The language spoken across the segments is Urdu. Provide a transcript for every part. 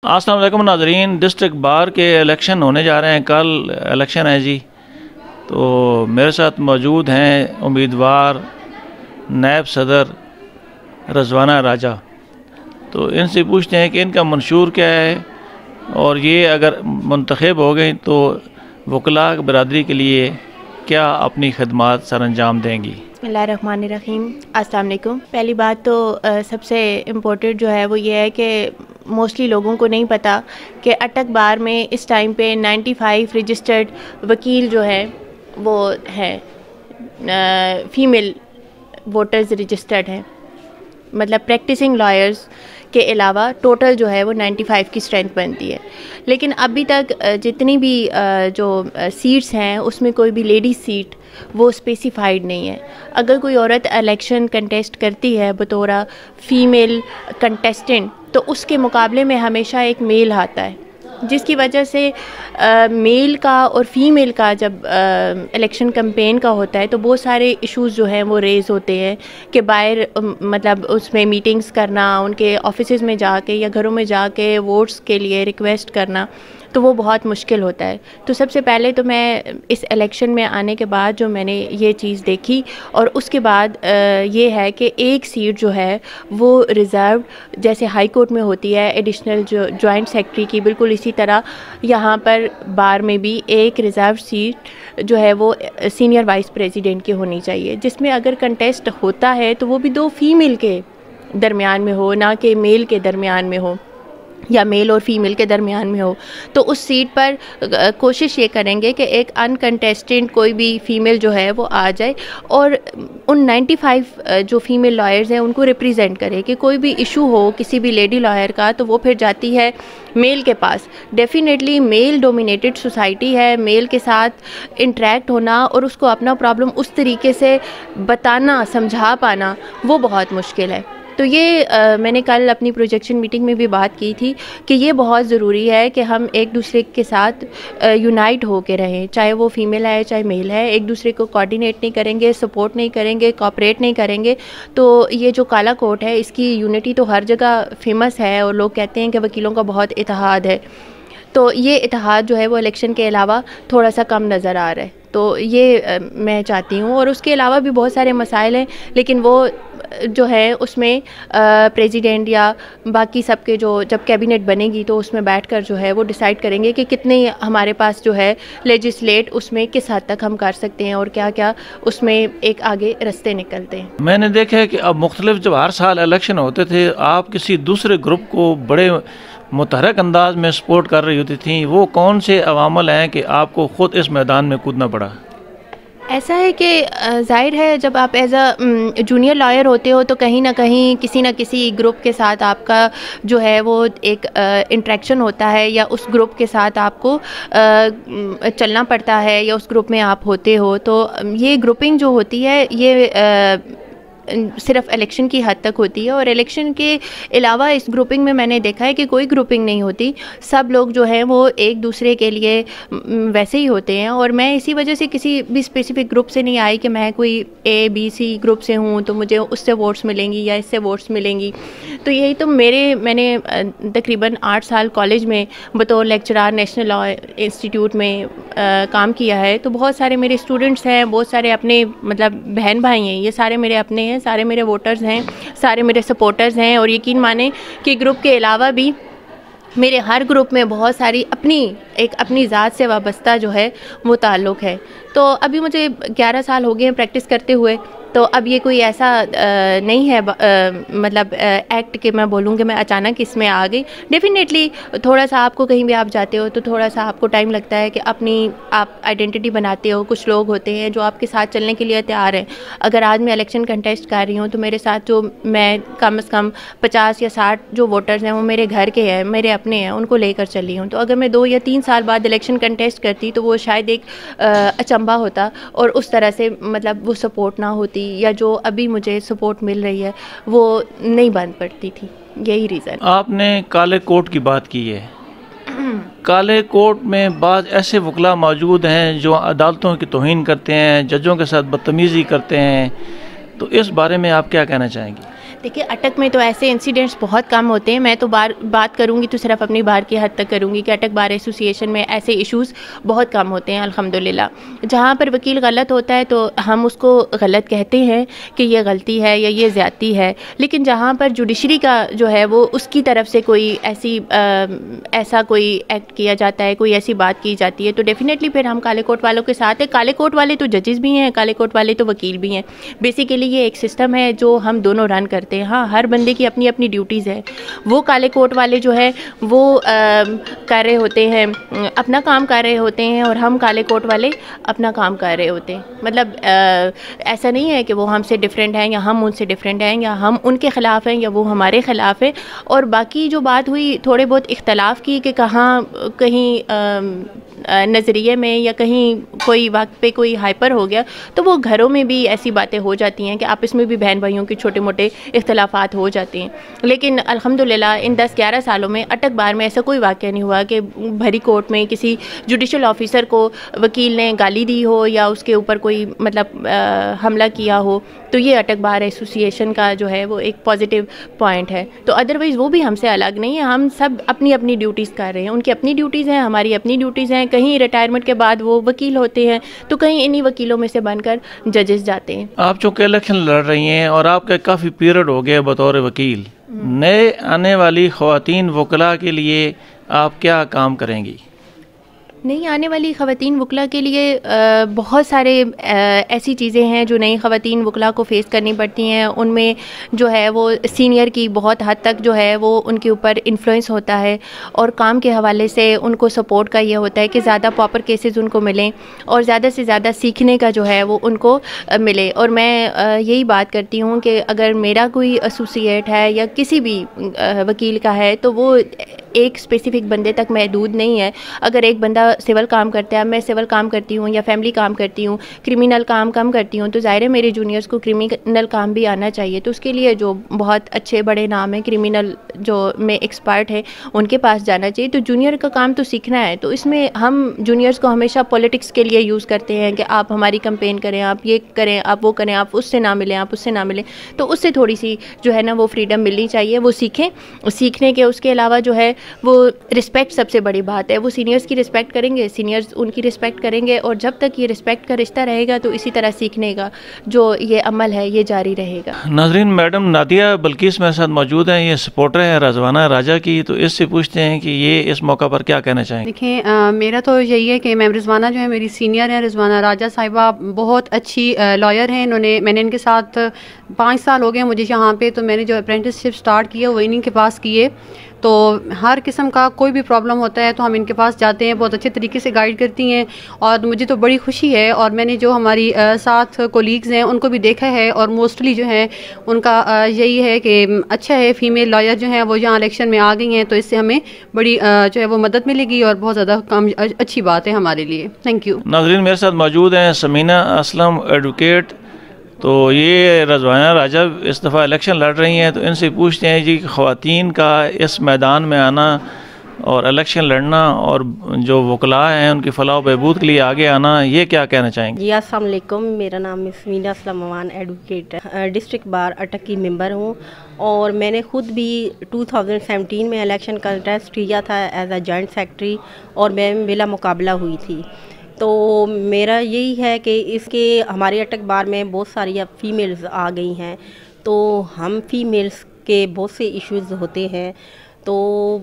السلام علیکم ناظرین، ڈسٹرکٹ بار کے الیکشن ہونے جا رہے ہیں، کل الیکشن ہے جی۔ تو میرے ساتھ موجود ہیں امیدوار نائب صدر رضوانہ راجہ۔ تو ان سے پوچھتے ہیں کہ ان کا منشور کیا ہے اور یہ اگر منتخب ہو گئیں تو وکلاء برادری کے لیے کیا اپنی خدمات سر انجام دیں گی۔ اللہ الرحمن الرحیم، السلام علیکم۔ پہلی بات تو سب سے امپورٹنٹ جو ہے وہ یہ ہے کہ موسٹلی لوگوں کو نہیں پتہ کہ اٹک بار میں اس ٹائم پہ 95 رجسٹرڈ وکیل جو ہے وہ ہیں، فیمیل ووٹرز رجسٹرڈ ہیں، مطلب پریکٹسنگ لائرز کے علاوہ ٹوٹل جو ہے وہ 95 کی اسٹرینتھ بنتی ہے۔ لیکن ابھی تک جتنی بھی جو سیٹس ہیں اس میں کوئی بھی لیڈیز سیٹ وہ اسپیسیفائڈ نہیں ہے۔ اگر کوئی عورت الیکشن کنٹیسٹ کرتی ہے بطور فیمیل کنٹیسٹنٹ تو اس کے مقابلے میں ہمیشہ ایک میل آتا ہے، جس کی وجہ سے میل کا اور فیمیل کا جب الیکشن کمپین کا ہوتا ہے تو بہت سارے ایشوز جو ہیں وہ ریز ہوتے ہیں کہ باہر مطلب اس میں میٹنگز کرنا، ان کے آفیسز میں جا کے یا گھروں میں جا کے ووٹس کے لیے ریکویسٹ کرنا، تو وہ بہت مشکل ہوتا ہے۔ تو سب سے پہلے تو میں اس الیکشن میں آنے کے بعد جو میں نے یہ چیز دیکھی اور اس کے بعد یہ ہے کہ ایک سیٹ جو ہے وہ ریزروڈ جیسے ہائی کورٹ میں ہوتی ہے ایڈیشنل جو جوائنٹ سیکرٹری کی، بالکل اسی طرح یہاں پر بار میں بھی ایک ریزرو سیٹ جو ہے وہ سینئر وائس پریزیڈنٹ کی ہونی چاہیے، جس میں اگر کنٹیسٹ ہوتا ہے تو وہ بھی 2 فیمیل کے درمیان میں ہو، نہ کہ میل کے درمیان میں ہو یا میل اور فیمیل کے درمیان میں ہو۔ تو اس سیٹ پر کوشش یہ کریں گے کہ ایک انکنٹیسٹنٹ کوئی بھی فیمیل جو ہے وہ آ جائے اور ان 95 جو فیمیل لائرز ہیں ان کو ریپریزنٹ کرے کہ کوئی بھی ایشو ہو کسی بھی لیڈی لائر کا تو وہ پھر جاتی ہے میل کے پاس۔ ڈیفینیٹلی میل ڈومینیٹڈ سوسائٹی ہے، میل کے ساتھ انٹریکٹ ہونا اور اس کو اپنا پرابلم اس طریقے سے بتانا، سمجھا پانا وہ بہت مشکل ہے۔ تو یہ میں نے کل اپنی پروجیکشن میٹنگ میں بھی بات کی تھی کہ یہ بہت ضروری ہے کہ ہم ایک دوسرے کے ساتھ یونائٹ ہو کے رہیں، چاہے وہ فیمیل ہے چاہے میل ہے، ایک دوسرے کو کوآرڈینیٹ نہیں کریں گے، سپورٹ نہیں کریں گے، کوآپریٹ نہیں کریں گے تو یہ جو کالا کوٹ ہے اس کی یونٹی تو ہر جگہ فیمس ہے اور لوگ کہتے ہیں کہ وکیلوں کا بہت اتحاد ہے، تو یہ اتحاد جو ہے وہ الیکشن کے علاوہ تھوڑا سا کم نظر آ رہا ہے۔ تو یہ میں چاہتی ہوں، اور اس کے علاوہ بھی بہت سارے مسائل ہیں لیکن وہ جو ہے اس میں پریزیڈنٹ یا باقی سب کے جو جب کیبنٹ بنے گی تو اس میں بیٹھ کر جو ہے وہ ڈیسائیڈ کریں گے کہ کتنے ہمارے پاس جو ہے لیجسلیٹ اس میں کس حد تک ہم کر سکتے ہیں اور کیا کیا اس میں ایک آگے رستے نکلتے ہیں۔ میں نے دیکھا ہے کہ اب مختلف جب ہر سال الیکشن ہوتے تھے آپ کسی دوسرے گروپ کو بڑے متحرک انداز میں سپورٹ کر رہی ہوتی تھیں، وہ کون سے عوامل ہیں کہ آپ کو خود اس میدان میں کودنا پڑا؟ ایسا ہے کہ ظاہر ہے جب آپ ایز اے جونیئر لائر ہوتے ہو تو کہیں نہ کہیں کسی نہ کسی گروپ کے ساتھ آپ کا جو ہے وہ ایک انٹریکشن ہوتا ہے یا اس گروپ کے ساتھ آپ کو چلنا پڑتا ہے یا اس گروپ میں آپ ہوتے ہو، تو یہ گروپنگ جو ہوتی ہے یہ صرف الیکشن کی حد تک ہوتی ہے، اور الیکشن کے علاوہ اس گروپنگ میں نے دیکھا ہے کہ کوئی گروپنگ نہیں ہوتی، سب لوگ جو ہیں وہ ایک دوسرے کے لیے ویسے ہی ہوتے ہیں۔ اور میں اسی وجہ سے کسی بھی اسپیسیفک گروپ سے نہیں آئی کہ میں کوئی اے بی سی گروپ سے ہوں تو مجھے اس سے ووٹس ملیں گی یا اس سے ووٹس ملیں گی۔ تو یہی تو میں نے تقریباً 8 سال کالج میں بطور لیکچرار نیشنل لاء انسٹیٹیوٹ میں کام کیا ہے، تو بہت سارے میرے اسٹوڈنٹس ہیں، بہت سارے اپنے مطلب بہن بھائی ہیں، یہ سارے میرے اپنے ہیں، سارے میرے ووٹرز ہیں، سارے میرے سپورٹرز ہیں، اور یقین مانیں کہ گروپ کے علاوہ بھی میرے ہر گروپ میں بہت ساری اپنی ذات سے وابستہ جو ہے وہ تعلق ہے۔ تو ابھی مجھے 11 سال ہو گئے ہیں پریکٹس کرتے ہوئے، تو اب یہ کوئی ایسا نہیں ہے مطلب ایکٹ کہ میں بولوں کہ میں اچانک اس میں آ گئی۔ ڈیفینیٹلی تھوڑا سا آپ کو کہیں بھی آپ جاتے ہو تو تھوڑا سا آپ کو ٹائم لگتا ہے کہ آپ آئیڈینٹی بناتے ہو، کچھ لوگ ہوتے ہیں جو آپ کے ساتھ چلنے کے لیے تیار ہیں۔ اگر آج میں الیکشن کنٹیسٹ کر رہی ہوں تو میرے ساتھ جو میں کم از کم 50 یا 60 جو ووٹرز ہیں وہ میرے گھر کے ہیں، میرے اپنے ہیں، ان کو لے کر چلی ہوں۔ تو اگر میں 2 یا 3 سال بعد الیکشن کنٹیسٹ کرتی تو وہ شاید ایک اچنبھا ہوتا اور اس طرح سے مطلب وہ سپورٹ نہ ہوتی یا جو ابھی مجھے سپورٹ مل رہی ہے وہ نہیں بن پڑتی تھی۔ یہی ریزن۔ آپ نے کالے کوٹ کی بات کی ہے، کالے کوٹ میں بعض ایسے وکلاء موجود ہیں جو عدالتوں کی توہین کرتے ہیں، ججوں کے ساتھ بدتمیزی کرتے ہیں، تو اس بارے میں آپ کیا کہنا چاہیں گے؟ دیکھیے اٹک میں تو ایسے انسیڈنٹس بہت کم ہوتے ہیں. میں تو بات کروں گی تو صرف اپنی بار کی حد تک کروں گی کہ اٹک بار ایسوسی ایشن میں ایسے ایشوز بہت کم ہوتے ہیں الحمدللہ. جہاں پر وکیل غلط ہوتا ہے تو ہم اس کو غلط کہتے ہیں کہ یہ غلطی ہے یا یہ زیادتی ہے, لیکن جہاں پر جوڈیشری کا جو ہے وہ اس کی طرف سے کوئی ایسا کوئی ایکٹ کیا جاتا ہے, کوئی ایسی بات کی جاتی ہے, تو ڈیفینیٹلی پھر ہم کالے کوٹ والوں کے ساتھ ہیں. کالے کوٹ والے تو ججز بھی ہیں, کالے کوٹ والے تو وکیل بھی ہیں. بیسیکلی یہ ایک سسٹم ہے جو ہم دونوں رن کرتے ہیں. ہاں, ہر بندے کی اپنی اپنی ڈیوٹیز ہے. وہ کالے کوٹ والے جو ہے وہ کر رہے ہوتے ہیں, اپنا کام کر رہے ہوتے ہیں, اور ہم کالے کوٹ والے اپنا کام کر رہے ہوتے ہیں. مطلب ایسا نہیں ہے کہ وہ ہم سے ڈفرینٹ ہیں یا ہم ان سے ڈفرینٹ ہیں یا ہم ان کے خلاف ہیں یا وہ ہمارے خلاف ہیں. اور باقی جو بات ہوئی تھوڑے بہت اختلاف کی کہ کہاں کہیں نظریے میں یا کہیں کوئی وقت پہ کوئی ہائپر ہو گیا, تو وہ گھروں میں بھی ایسی باتیں ہو جاتی ہیں کہ آپس میں بھی بہن بھائیوں کے چھوٹے موٹے اختلافات ہو جاتے ہیں. لیکن الحمدللہ ان 10-11 سالوں میں اٹک بار میں ایسا کوئی واقعہ نہیں ہوا کہ بھری کورٹ میں کسی جوڈیشل آفیسر کو وکیل نے گالی دی ہو یا اس کے اوپر کوئی مطلب حملہ کیا ہو. تو یہ اٹک بار ایسوسی ایشن کا جو ہے وہ ایک پازیٹیو پوائنٹ ہے. تو ادروائز وہ بھی ہم سے الگ نہیں ہے, ہم سب اپنی اپنی ڈیوٹیز کر رہے ہیں. ان کی اپنی ڈیوٹیز ہیں, ہماری اپنی ڈیوٹیز ہیں. کہیں ریٹائرمنٹ کے بعد وہ وکیل ہوتے ہیں تو کہیں انہی وکیلوں میں سے بن کر ججز جاتے ہیں. آپ چونکہ الیکشن لڑ رہی ہیں اور آپ کا کافی پیریڈ ہو گیا بطور وکیل, نئے آنے والی خواتین وکلاء کے لیے آپ کیا کام کریں گی؟ نئی آنے والی خواتین وکلاء کے لیے بہت سارے ایسی چیزیں ہیں جو نئی خواتین وکلاء کو فیس کرنی پڑتی ہیں. ان میں جو ہے وہ سینئر کی بہت حد تک جو ہے وہ ان کے اوپر انفلوئنس ہوتا ہے, اور کام کے حوالے سے ان کو سپورٹ کا یہ ہوتا ہے کہ زیادہ پراپر کیسز ان کو ملیں اور زیادہ سے زیادہ سیکھنے کا جو ہے وہ ان کو ملے. اور میں یہی بات کرتی ہوں کہ اگر میرا کوئی ایسوسیٹ ہے یا کسی بھی وکیل کا ہے تو وہ ایک اسپیسیفک بندے تک محدود نہیں ہے. اگر ایک بندہ سول کام کرتا ہے, میں سول کام کرتی ہوں یا فیملی کام کرتی ہوں, کرمینل کام کم کرتی ہوں, تو ظاہر ہے میرے جونیئرس کو کرمینل کام بھی آنا چاہیے. تو اس کے لیے جو بہت اچھے بڑے نام ہیں کرمینل جو میں ایکسپرٹ ہے ان کے پاس جانا چاہیے. تو جونیئر کا کام تو سیکھنا ہے. تو اس میں ہم جونیئرس کو ہمیشہ پولیٹکس کے لیے یوز کرتے ہیں کہ آپ ہماری کمپین کریں, آپ یہ کریں, آپ وہ کریں, آپ اس سے نہ ملیں, آپ اس سے نہ ملیں. تو اس سے تھوڑی سی جو ہے نا وہ فریڈم ملنی چاہیے. وہ سیکھیں, سیکھنے کے اس کے علاوہ جو ہے وہ رسپیکٹ سب سے بڑی بات ہے. وہ سینئرس کی رسپیکٹ کریں گے, سینئرز ان کی رسپیکٹ کریں گے, اور جب تک یہ رسپیکٹ کا رشتہ رہے گا تو اسی طرح سیکھنے کا جو یہ عمل ہے یہ جاری رہے گا. ناظرین, میڈم نادیہ بلقیس میرے ساتھ موجود ہیں, یہ سپورٹر ہیں رضوانہ راجہ کی. تو اس سے پوچھتے ہیں کہ یہ اس موقع پر کیا کہنا چاہیں گے؟ دیکھیں, میرا تو یہی ہے کہ میم رضوانہ جو ہے میری سینئر ہیں. رضوانہ راجہ صاحبہ بہت اچھی لائر ہیں. میں نے ان کے ساتھ 5 سال ہو گئے مجھے یہاں پہ. تو میں نے جو اپرینٹس شپ اسٹارٹ کیا وہ انہیں کے پاس کیے. تو ہر قسم کا کوئی بھی پرابلم ہوتا ہے تو ہم ان کے پاس جاتے ہیں, بہت اچھے طریقے سے گائیڈ کرتی ہیں, اور مجھے تو بڑی خوشی ہے. اور میں نے جو ہماری ساتھ کولیگز ہیں ان کو بھی دیکھا ہے, اور موسٹلی جو ہے ان کا یہی ہے کہ اچھا ہے فیمیل لائر جو ہیں وہ یہاں الیکشن میں آ گئی ہیں, تو اس سے ہمیں بڑی جو ہے وہ مدد ملے گی, اور بہت زیادہ اچھی بات ہے ہمارے لیے. Thank you. ناظرین, میرے ساتھ موجود ہیں سمینہ اسلم ایڈوکیٹ. تو یہ رضوانہ راجہ اس دفعہ الیکشن لڑ رہی ہیں, تو ان سے پوچھتے ہیں جی خواتین کا اس میدان میں آنا اور الیکشن لڑنا اور جو وکلاء ہیں ان کی فلاح و بہبود کے لیے آگے آنا, یہ کیا کہنا چاہیں گے؟ جی السلام علیکم, میرا نام سمینہ اسلم امان ایڈوکیٹ ڈسٹرکٹ بار اٹک کی ممبر ہوں, اور میں نے خود بھی 2017 میں الیکشن کنٹیسٹ کیا تھا ایز اے جوائنٹ سیکرٹری, اور میں بلا مقابلہ ہوئی تھی. تو میرا یہی ہے کہ اس کے ہمارے اٹک بار میں بہت ساری اب فیمیلز آ گئی ہیں, تو ہم فیمیلز کے بہت سے ایشوز ہوتے ہیں. تو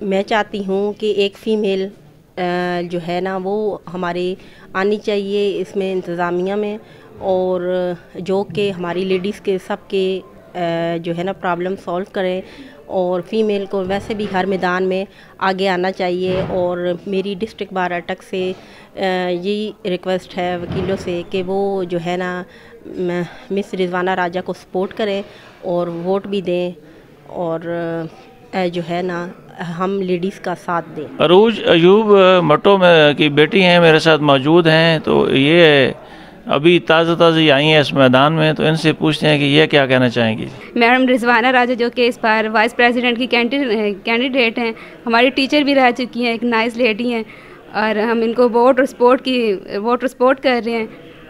میں چاہتی ہوں کہ ایک فیمیل جو ہے نا وہ ہمارے آنی چاہیے اس میں انتظامیہ میں, اور جو کہ ہماری لیڈیز کے سب کے جو ہے نا پرابلم سولو کریں. اور فیمیل کو ویسے بھی ہر میدان میں آگے آنا چاہیے. اور میری ڈسٹرکٹ بار اٹک سے یہی ریکویسٹ ہے وکیلوں سے کہ وہ جو ہے نا مس رضوانہ راجہ کو سپورٹ کریں اور ووٹ بھی دیں, اور جو ہے نا ہم لیڈیز کا ساتھ دیں. عروج ایوب مٹو کی بیٹی ہیں, میرے ساتھ موجود ہیں. تو یہ ابھی تازی آئی ہیں اس میدان میں, تو ان سے پوچھتے ہیں کہ یہ کیا کہنا چاہیں گی؟ میڈم رضوانہ راجہ جو کہ اس بار وائس پریزیڈنٹ کی کینڈیڈیٹ ہیں, ہماری ٹیچر بھی رہ چکی ہیں, ایک نائس لیڈی ہیں, اور ہم ان کو ووٹ اور سپورٹ کر رہے ہیں.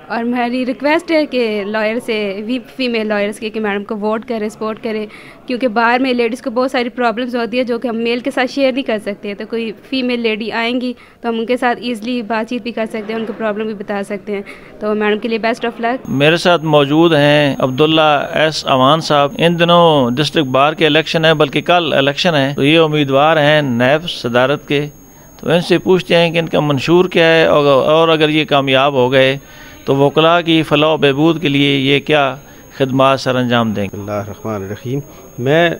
اور ہماری ریکویسٹ ہے کہ لائر سے بھی فیمیل لائرس کے کہ میڈم کو ووٹ کریں، سپورٹ کریں، کیونکہ باہر میں لیڈیز کو بہت ساری پرابلمس ہوتی ہے جو کہ ہم میل کے ساتھ شیئر نہیں کر سکتے. تو کوئی فیمیل لیڈی آئیں گی تو ہم ان کے ساتھ ایزلی بات چیت بھی کر سکتے ہیں، ان کو پرابلم بھی بتا سکتے ہیں. تو میڈم کے لیے بیسٹ آف لک. میرے ساتھ موجود ہیں عبداللہ ایس اوان صاحب. ان دنوں ڈسٹرکٹ بار کے الیکشن ہے، بلکہ کل الیکشن ہے، تو یہ امیدوار ہیں نیب صدارت کے. تو ان سے پوچھتے ہیں کہ ان کا منشور کیا ہے، اور اگر یہ کامیاب ہو گئے تو وکلاء کی فلاح و بہبود کے لیے یہ کیا خدمات سر انجام دیں گے. اللہ الرحمن الرحیم. میں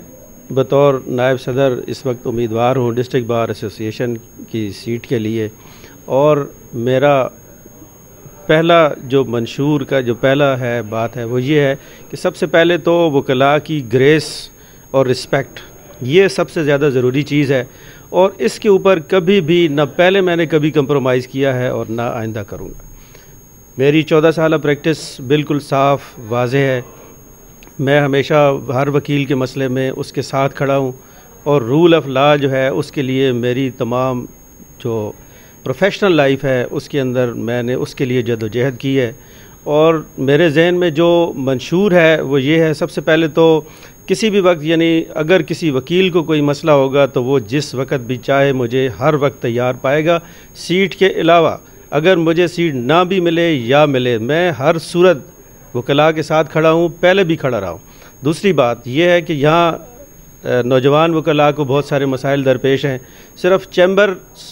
بطور نائب صدر اس وقت امیدوار ہوں ڈسٹرکٹ بار ایسوسی ایشن کی سیٹ کے لیے، اور میرا پہلا جو منشور کا جو پہلا ہے بات ہے وہ یہ ہے کہ سب سے پہلے تو وکلاء کی گریس اور رسپیکٹ، یہ سب سے زیادہ ضروری چیز ہے، اور اس کے اوپر کبھی بھی نہ پہلے میں نے کبھی کمپرومائز کیا ہے اور نہ آئندہ کروں گا. میری 14 سالہ پریکٹس بالکل صاف واضح ہے. میں ہمیشہ ہر وکیل کے مسئلے میں اس کے ساتھ کھڑا ہوں، اور رول آف لا جو ہے اس کے لیے میری تمام جو پروفیشنل لائف ہے اس کے اندر میں نے اس کے لیے جد و جہد کی ہے. اور میرے ذہن میں جو منشور ہے وہ یہ ہے، سب سے پہلے تو کسی بھی وقت، یعنی اگر کسی وکیل کو کوئی مسئلہ ہوگا تو وہ جس وقت بھی چاہے مجھے ہر وقت تیار پائے گا. سیٹ کے علاوہ اگر مجھے سیٹ نہ بھی ملے یا ملے، میں ہر صورت وکلاء کے ساتھ کھڑا ہوں، پہلے بھی کھڑا رہا ہوں. دوسری بات یہ ہے کہ یہاں نوجوان وکلاء کو بہت سارے مسائل درپیش ہیں. صرف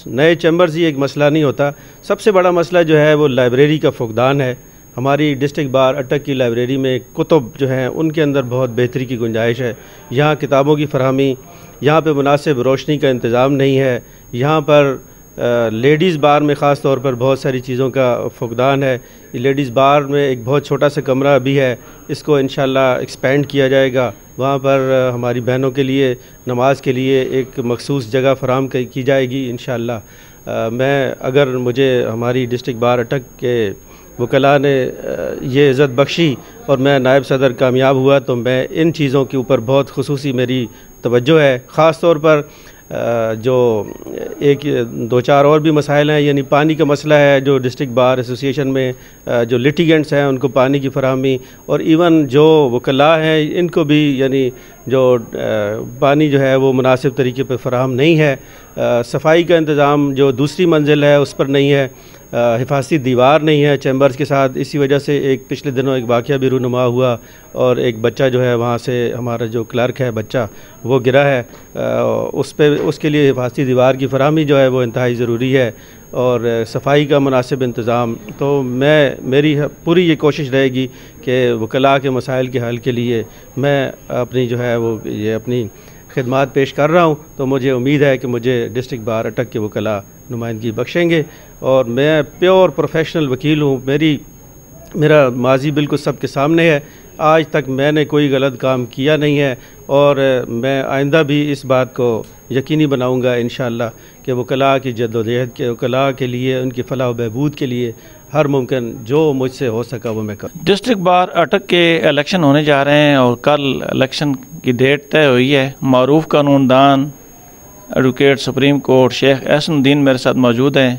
نئے چیمبرز ہی ایک مسئلہ نہیں ہوتا. سب سے بڑا مسئلہ جو ہے وہ لائبریری کا فقدان ہے. ہماری ڈسٹرکٹ بار اٹک کی لائبریری میں کتب جو ہیں ان کے اندر بہت بہتری کی گنجائش ہے. یہاں کتابوں کی فراہمی، یہاں پہ مناسب روشنی کا انتظام نہیں ہے. یہاں پر لیڈیز بار میں خاص طور پر بہت ساری چیزوں کا فقدان ہے. لیڈیز بار میں ایک بہت چھوٹا سا کمرہ بھی ہے، اس کو انشاءاللہ ایکسپینڈ کیا جائے گا. وہاں پر ہماری بہنوں کے لیے نماز کے لیے ایک مخصوص جگہ فراہم کی جائے گی انشاءاللہ. میں اگر مجھے ہماری ڈسٹرکٹ بار اٹک کے وکلاء نے یہ عزت بخشی اور میں نائب صدر کامیاب ہوا تو میں ان چیزوں کے اوپر بہت خصوصی میری توجہ ہے. خاص طور پر جو ایک دو چار اور بھی مسائل ہیں، یعنی پانی کا مسئلہ ہے جو ڈسٹرکٹ بار ایسوسی ایشن میں جو لٹیگنٹس ہیں ان کو پانی کی فراہمی، اور ایون جو وکلاء ہیں ان کو بھی یعنی جو پانی جو ہے وہ مناسب طریقے پہ فراہم نہیں ہے. صفائی کا انتظام جو دوسری منزل ہے اس پر نہیں ہے. حفاظتی دیوار نہیں ہے چیمبرز کے ساتھ. اسی وجہ سے ایک پچھلے دنوں ایک واقعہ بھی رونما ہوا اور ایک بچہ جو ہے وہاں سے ہمارا جو کلرک ہے بچہ وہ گرا ہے. اس کے لیے حفاظتی دیوار کی فراہمی جو ہے وہ انتہائی ضروری ہے، اور صفائی کا مناسب انتظام. تو میری پوری یہ کوشش رہے گی کہ وکلاء کے مسائل کے حل کے لیے میں اپنی جو ہے وہ یہ اپنی خدمات پیش کر رہا ہوں. تو مجھے امید ہے کہ مجھے ڈسٹرکٹ بار اٹک کے وکلاء نمائندگی بخشیں گے، اور میں پیور پروفیشنل وکیل ہوں. میرا ماضی بالکل سب کے سامنے ہے. آج تک میں نے کوئی غلط کام کیا نہیں ہے، اور میں آئندہ بھی اس بات کو یقینی بناؤں گا انشاءاللہ کہ وکلاء کی جد و جہد کے وکلاء کے لیے ان کی فلاح و بہبود کے لیے ہر ممکن جو مجھ سے ہو سکا وہ میں کروں. ڈسٹرکٹ بار اٹک کے الیکشن ہونے جا رہے ہیں اور کل الیکشن کی ڈیٹ طے ہوئی ہے. معروف قانون دان ایڈوکیٹ سپریم کورٹ شیخ احسن الدین میرے ساتھ موجود ہیں.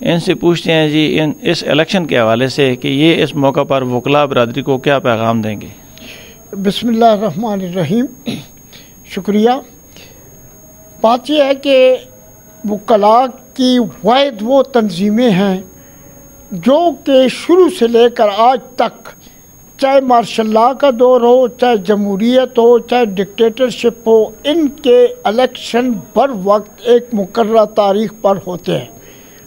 ان سے پوچھتے ہیں جی اس الیکشن کے حوالے سے کہ یہ اس موقع پر وکلاء برادری کو کیا پیغام دیں گے. بسم اللہ الرحمن الرحیم. شکریہ. بات یہ ہے کہ وکلاء کی واحد وہ تنظیمیں ہیں جو کہ شروع سے لے کر آج تک، چاہے مارشل لاء کا دور ہو، چاہے جمہوریت ہو، چاہے ڈکٹیٹرشپ ہو، ان کے الیکشن بر وقت ایک مقررہ تاریخ پر ہوتے ہیں.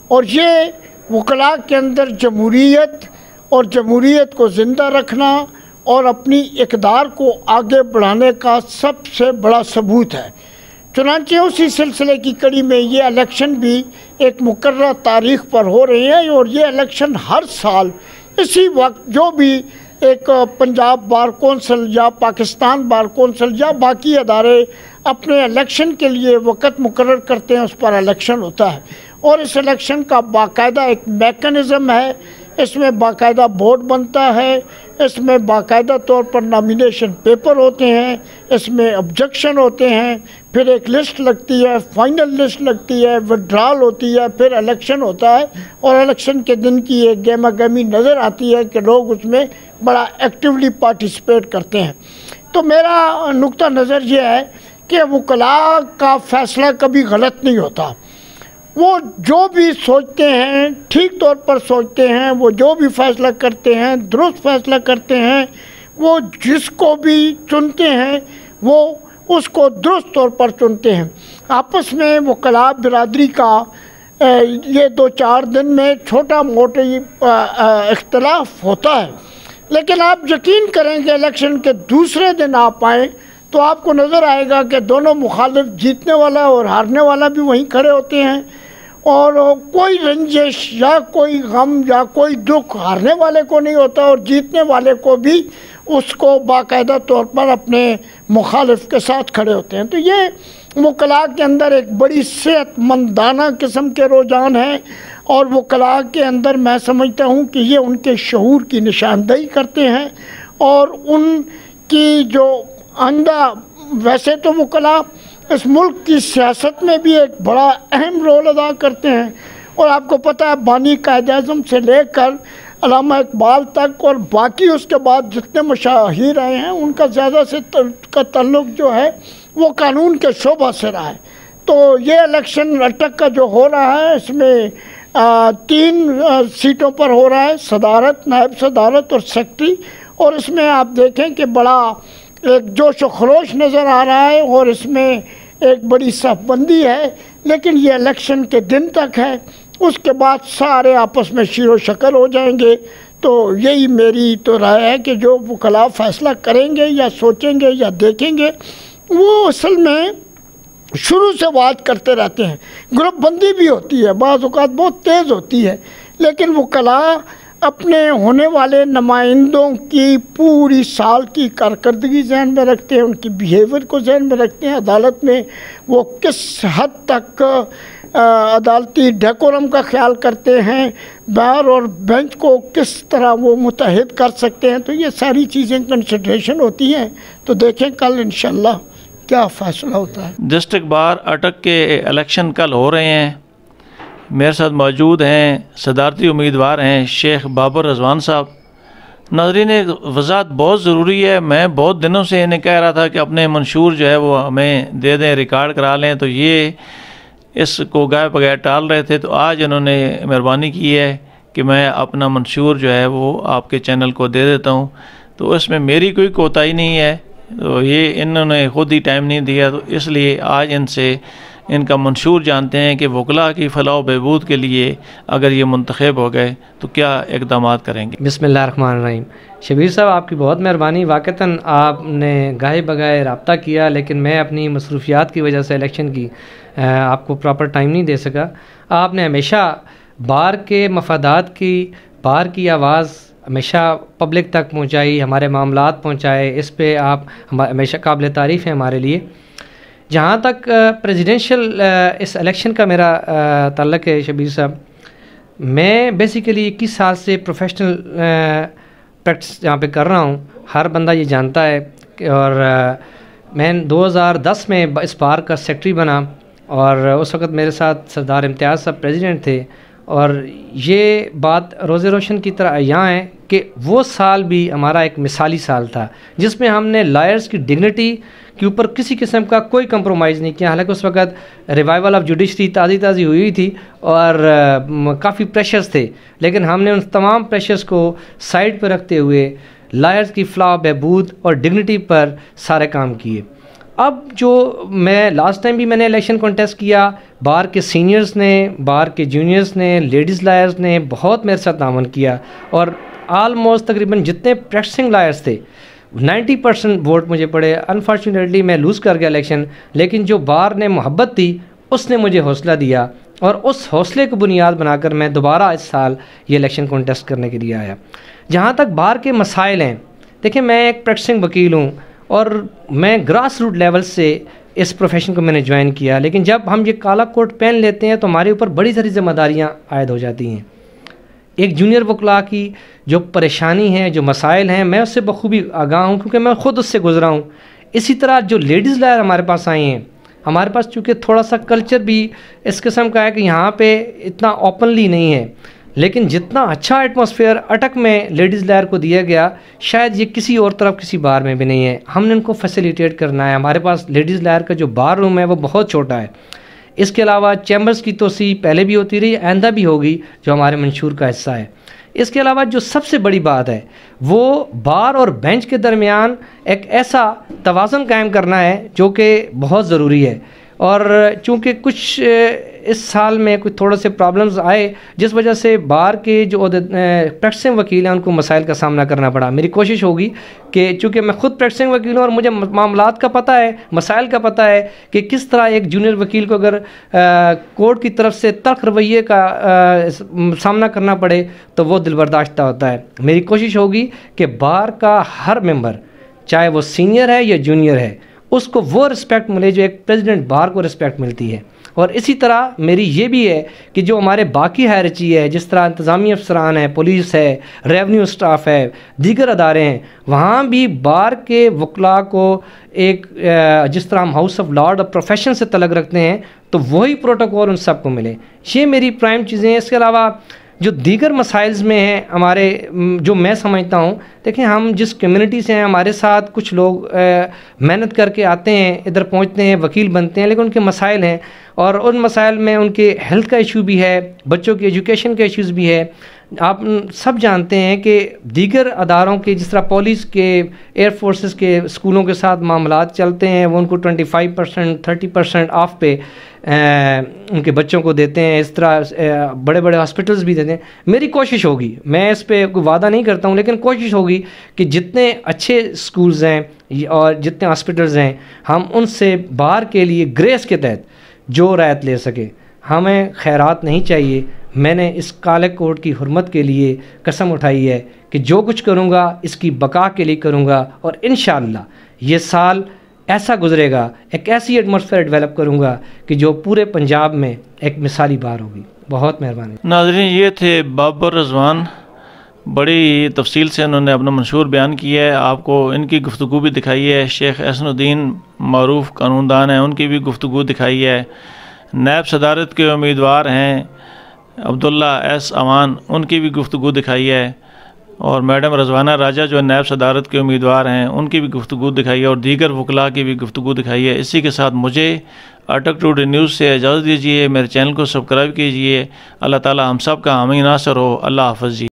اور یہ وکلاء کے اندر جمہوریت اور جمہوریت کو زندہ رکھنا اور اپنی اقدار کو آگے بڑھانے کا سب سے بڑا ثبوت ہے. چنانچہ اسی سلسلے کی کڑی میں یہ الیکشن بھی ایک مقررہ تاریخ پر ہو رہے ہیں، اور یہ الیکشن ہر سال اسی وقت جو بھی ایک پنجاب بار کونسل یا پاکستان بار کونسل یا باقی ادارے اپنے الیکشن کے لیے وقت مقرر کرتے ہیں اس پر الیکشن ہوتا ہے. اور اس الیکشن کا باقاعدہ ایک میکنزم ہے، اس میں باقاعدہ بورڈ بنتا ہے، اس میں باقاعدہ طور پر نامینیشن پیپر ہوتے ہیں، اس میں آبجیکشن ہوتے ہیں، پھر ایک لسٹ لگتی ہے، فائنل لسٹ لگتی ہے، وڈرال ہوتی ہے، پھر الیکشن ہوتا ہے، اور الیکشن کے دن کی ایک گہما گہمی نظر آتی ہے کہ لوگ اس میں بڑا ایکٹیولی پارٹیسپیٹ کرتے ہیں۔ تو میرا نقطہ نظر یہ ہے کہ وکلاء کا فیصلہ کبھی غلط نہیں ہوتا، وہ جو بھی سوچتے ہیں ٹھیک طور پر سوچتے ہیں، وہ جو بھی فیصلہ کرتے ہیں درست فیصلہ کرتے ہیں، وہ جس کو بھی چنتے ہیں وہ اس کو درست طور پر چنتے ہیں۔ آپس میں وکلاء برادری کا یہ 2-4 دن میں چھوٹا موٹی اختلاف ہوتا ہے، لیکن آپ یقین کریں کہ الیکشن کے دوسرے دن آپ آئیں تو آپ کو نظر آئے گا کہ دونوں مخالف، جیتنے والا اور ہارنے والا بھی وہیں کھڑے ہوتے ہیں، اور کوئی رنجش یا کوئی غم یا کوئی دکھ ہارنے والے کو نہیں ہوتا، اور جیتنے والے کو بھی اس کو باقاعدہ طور پر اپنے مخالف کے ساتھ کھڑے ہوتے ہیں۔ تو یہ وکلاء کے اندر ایک بڑی صحت مندانہ قسم کے رجحان ہیں، اور وکلاء کے اندر میں سمجھتا ہوں کہ یہ ان کے شعور کی نشاندہی کرتے ہیں، اور ان کی جو آئندہ، ویسے تو وکلاء اس ملک کی سیاست میں بھی ایک بڑا اہم رول ادا کرتے ہیں، اور آپ کو پتہ ہے بانی قائد اعظم سے لے کر علامہ اقبال تک اور باقی اس کے بعد جتنے مشاہیر آئے ہیں ان کا زیادہ سے کا تعلق جو ہے وہ قانون کے شعبہ سے رہا ہے۔ تو یہ الیکشن اٹک کا جو ہو رہا ہے اس میں 3 سیٹوں پر ہو رہا ہے، صدارت، نائب صدارت اور سیکٹری، اور اس میں آپ دیکھیں کہ بڑا ایک جوش و خروش نظر آ رہا ہے، اور اس میں ایک بڑی صف بندی ہے، لیکن یہ الیکشن کے دن تک ہے، اس کے بعد سارے آپس میں شیر و شکر ہو جائیں گے۔ تو یہی میری تو رائے ہے کہ جو وکلاء فیصلہ کریں گے یا سوچیں گے یا دیکھیں گے وہ اصل میں شروع سے بات کرتے رہتے ہیں، گروپ بندی بھی ہوتی ہے، بعض اوقات بہت تیز ہوتی ہے، لیکن وکلاء اپنے ہونے والے نمائندوں کی پوری سال کی کارکردگی ذہن میں رکھتے ہیں، ان کی بیہیویئر کو ذہن میں رکھتے ہیں، عدالت میں وہ کس حد تک عدالتی ڈیکورم کا خیال کرتے ہیں، بار اور بینچ کو کس طرح وہ متحد کر سکتے ہیں، تو یہ ساری چیزیں کنسیڈریشن ہوتی ہیں۔ تو دیکھیں کل انشاءاللہ کیا فیصلہ ہوتا ہے۔ ڈسٹرکٹ بار اٹک کے الیکشن کل ہو رہے ہیں، میرے ساتھ موجود ہیں صدارتی امیدوار ہیں شیخ بابر رضوان صاحب۔ ناظرین، ایک وضاحت بہت ضروری ہے، میں بہت دنوں سے انہیں کہہ رہا تھا کہ اپنے منشور جو ہے وہ ہمیں دے دیں، ریکارڈ کرا لیں، تو یہ اس کو گائے بغیر ٹال رہے تھے، تو آج انہوں نے مہربانی کی ہے کہ میں اپنا منشور جو ہے وہ آپ کے چینل کو دے دیتا ہوں، تو اس میں میری کوئی کوتاہی نہیں ہے، تو یہ انہوں نے خود ہی ٹائم نہیں دیا، تو اس لیے آج ان سے ان کا منشور جانتے ہیں کہ وکلاء کی فلاح و بہبود کے لیے اگر یہ منتخب ہو گئے تو کیا اقدامات کریں گے۔ بسم اللہ الرحمن الرحیم۔ شبیر صاحب، آپ کی بہت مہربانی، واقعتاً آپ نے گاہے بگائے رابطہ کیا، لیکن میں اپنی مصروفیات کی وجہ سے الیکشن کی آپ کو پراپر ٹائم نہیں دے سکا۔ آپ نے ہمیشہ بار کے مفادات کی، بار کی آواز ہمیشہ پبلک تک پہنچائی، ہمارے معاملات پہنچائے، اس پہ آپ ہمیشہ قابل تعریف ہیں ہمارے لیے۔ جہاں تک پریزیڈنشل اس الیکشن کا میرا تعلق ہے شبیر صاحب، میں بیسیکلی 21 سال سے پروفیشنل پریکٹس یہاں پہ کر رہا ہوں، ہر بندہ یہ جانتا ہے، اور میں 2010 میں اس بار کا سیکٹری بنا، اور اس وقت میرے ساتھ سردار امتیاز صاحب پریزیڈنٹ تھے، اور یہ بات روز روشن کی طرح یہاں ہے کہ وہ سال بھی ہمارا ایک مثالی سال تھا جس میں ہم نے لائرز کی ڈگنیٹی کے اوپر کسی قسم کا کوئی کمپرومائز نہیں کیا۔ حالانکہ اس وقت ریوائول آف جوڈیشری تازی ہوئی تھی اور کافی پریشرز تھے، لیکن ہم نے ان تمام پریشرز کو سائڈ پہ رکھتے ہوئے لائرز کی فلاح بہبود اور ڈگنیٹی پر سارے کام کیے۔ اب جو میں لاسٹ ٹائم بھی میں نے الیکشن کنٹیسٹ کیا، بار کے سینئرز نے، بار کے جونیئرز نے، لیڈیز لائرز نے بہت میرے ساتھ تعاون کیا، اور آلموسٹ تقریباً جتنے پریکٹسنگ لائرز تھے 90% ووٹ مجھے پڑے۔ انفارچونیٹلی میں لوز کر گیا الیکشن، لیکن جو بار نے محبت دی اس نے مجھے حوصلہ دیا، اور اس حوصلے کو بنیاد بنا کر میں دوبارہ اس سال یہ الیکشن کنٹیسٹ کرنے کے لیے آیا۔ جہاں تک بار کے مسائل ہیں، دیکھیں میں ایک پریکٹسنگ وکیل ہوں، اور میں گراس روٹ لیول سے اس پروفیشن کو میں نے جوائن کیا، لیکن جب ہم یہ کالا کوٹ پہن لیتے ہیں تو ہمارے اوپر بڑی ساری ذمہ داریاں عائد ہو جاتی ہیں۔ ایک جونیئر وکلاء کی جو پریشانی ہے، جو مسائل ہیں، میں اس سے بخوبی آگاہ ہوں کیونکہ میں خود اس سے گزرا ہوں۔ اسی طرح جو لیڈیز لائر ہمارے پاس آئی ہیں، ہمارے پاس چونکہ تھوڑا سا کلچر بھی اس قسم کا ہے کہ یہاں پہ اتنا اوپنلی نہیں ہے، لیکن جتنا اچھا ایٹماسفیئر اٹک میں لیڈیز لائر کو دیا گیا شاید یہ کسی اور طرف کسی بار میں بھی نہیں ہے۔ ہم نے ان کو فیسیلیٹیٹ کرنا ہے۔ ہمارے پاس لیڈیز لائر کا جو بار روم ہے وہ بہت چھوٹا ہے۔ اس کے علاوہ چیمبرز کی توسیع پہلے بھی ہوتی رہی، آئندہ بھی ہوگی، جو ہمارے منشور کا حصہ ہے۔ اس کے علاوہ جو سب سے بڑی بات ہے وہ بار اور بینچ کے درمیان ایک ایسا توازن قائم کرنا ہے جو کہ بہت ضروری ہے۔ اور چونکہ کچھ اس سال میں کچھ تھوڑے سے پرابلمز آئے جس وجہ سے بار کے جو پریکٹسنگ وکیل ہیں ان کو مسائل کا سامنا کرنا پڑا۔ میری کوشش ہوگی کہ چونکہ میں خود پریکٹسنگ وکیل ہوں اور مجھے معاملات کا پتہ ہے، مسائل کا پتہ ہے کہ کس طرح ایک جونیئر وکیل کو اگر کورٹ کی طرف سے تلخ رویے کا سامنا کرنا پڑے تو وہ دل برداشتہ ہوتا ہے۔ میری کوشش ہوگی کہ بار کا ہر ممبر چاہے وہ سینئر ہے یا جونیئر ہے اس کو وہ رسپیکٹ ملے جو ایک پریزیڈنٹ بار کو رسپیکٹ ملتی ہے۔ اور اسی طرح میری یہ بھی ہے کہ جو ہمارے باقی ہائرارچی ہے، جس طرح انتظامی افسران ہیں، پولیس ہے، ریونیو سٹاف ہے، دیگر ادارے ہیں، وہاں بھی بار کے وکلاء کو ایک جس طرح ہم ہاؤس آف لارڈ اور پروفیشن سے تعلق رکھتے ہیں تو وہی پروٹوکول ان سب کو ملے۔ یہ میری پرائم چیزیں ہیں۔ اس کے علاوہ جو دیگر مسائلز میں ہیں ہمارے، جو میں سمجھتا ہوں، دیکھیں ہم جس کمیونٹی سے ہیں، ہمارے ساتھ کچھ لوگ محنت کر کے آتے ہیں، ادھر پہنچتے ہیں، وکیل بنتے ہیں، لیکن ان کے مسائل ہیں اور ان مسائل میں ان کے ہیلتھ کا ایشو بھی ہے، بچوں کی ایجوکیشن کے ایشوز بھی ہے۔ آپ سب جانتے ہیں کہ دیگر اداروں کے جس طرح پولیس کے، ایئر فورسز کے اسکولوں کے ساتھ معاملات چلتے ہیں، وہ ان کو 25%، 30% آف پہ ان کے بچوں کو دیتے ہیں، اس طرح بڑے بڑے ہاسپٹلز بھی دیتے ہیں۔ میری کوشش ہوگی، میں اس پہ کوئی وعدہ نہیں کرتا ہوں، لیکن کوشش ہوگی کہ جتنے اچھے اسکولز ہیں اور جتنے ہاسپٹلز ہیں ہم ان سے بار کے لیے گریس کے تحت جو رعایت لے سکے۔ ہمیں خیرات نہیں چاہیے۔ میں نے اس کالے کوٹ کی حرمت کے لیے قسم اٹھائی ہے کہ جو کچھ کروں گا اس کی بقا کے لیے کروں گا، اور انشاءاللہ یہ سال ایسا گزرے گا، ایک ایسی ایٹماسفیئر ڈیولپ کروں گا کہ جو پورے پنجاب میں ایک مثالی بار ہوگی۔ بہت مہربانی۔ ناظرین، یہ تھے بابر رضوان، بڑی تفصیل سے انہوں نے اپنا منشور بیان کیا ہے، آپ کو ان کی گفتگو بھی دکھائی ہے۔ شیخ احسن الدین معروف قانون دان ہیں، ان کی بھی گفتگو دکھائی ہے۔ نائب صدارت کے امیدوار ہیں عبداللہ ایس امان، ان کی بھی گفتگو دکھائی ہے، اور میڈم رضوانہ راجہ جو نائب صدارت کے امیدوار ہیں ان کی بھی گفتگو دکھائی ہے، اور دیگر وکلاء کی بھی گفتگو دکھائی ہے۔ اسی کے ساتھ مجھے اٹک ٹوڈے نیوز سے اجازت دیجیے، میرے چینل کو سبسکرائب کیجیے۔ اللہ تعالی ہم سب کا حامی ناصر ہو۔ اللہ حافظ جی۔